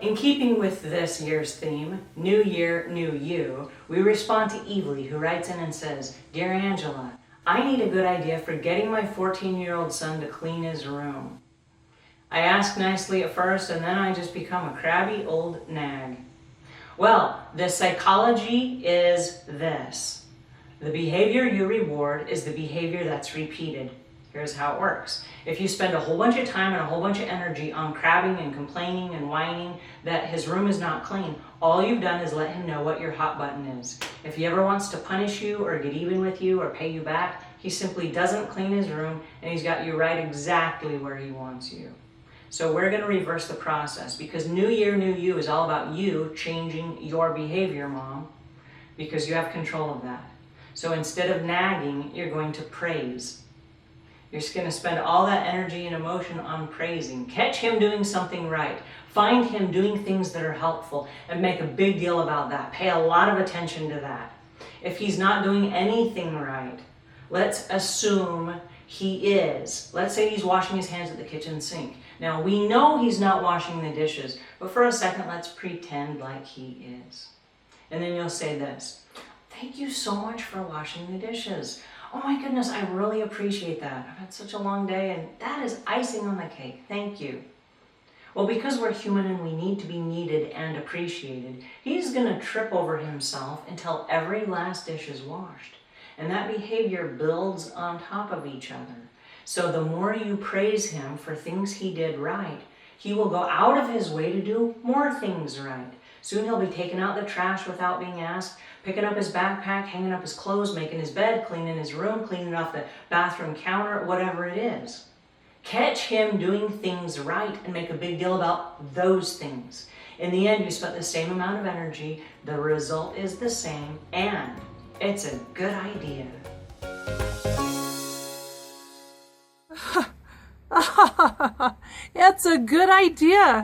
In keeping with this year's theme, New Year, New You, we respond to Evely, who writes in and says, "Dear Angela, I need a good idea for getting my 14-year-old son to clean his room. I ask nicely at first, and then I just become a crabby old nag." Well, the psychology is this. The behavior you reward is the behavior that's repeated. Here's how it works. If you spend a whole bunch of time and a whole bunch of energy on crabbing and complaining and whining that his room is not clean, all you've done is let him know what your hot button is. If he ever wants to punish you or get even with you or pay you back, he simply doesn't clean his room and he's got you right exactly where he wants you. So we're going to reverse the process because New Year, New You is all about you changing your behavior, Mom, because you have control of that. So instead of nagging, you're going to praise. You're just going to spend all that energy and emotion on praising. Catch him doing something right. Find him doing things that are helpful and make a big deal about that. Pay a lot of attention to that. If he's not doing anything right, let's assume he is. Let's say he's washing his hands at the kitchen sink. Now, we know he's not washing the dishes, but for a second, let's pretend like he is. And then you'll say this: "Thank you so much for washing the dishes. Oh my goodness, I really appreciate that. I've had such a long day and that is icing on the cake. Thank you." Well, because we're human and we need to be needed and appreciated, he's going to trip over himself until every last dish is washed. And that behavior builds on top of each other. So the more you praise him for things he did right, he will go out of his way to do more things right. Soon he'll be taking out the trash without being asked, picking up his backpack, hanging up his clothes, making his bed, cleaning his room, cleaning off the bathroom counter, whatever it is. Catch him doing things right and make a big deal about those things. In the end, you spent the same amount of energy, the result is the same, and it's a good idea. It's a good idea.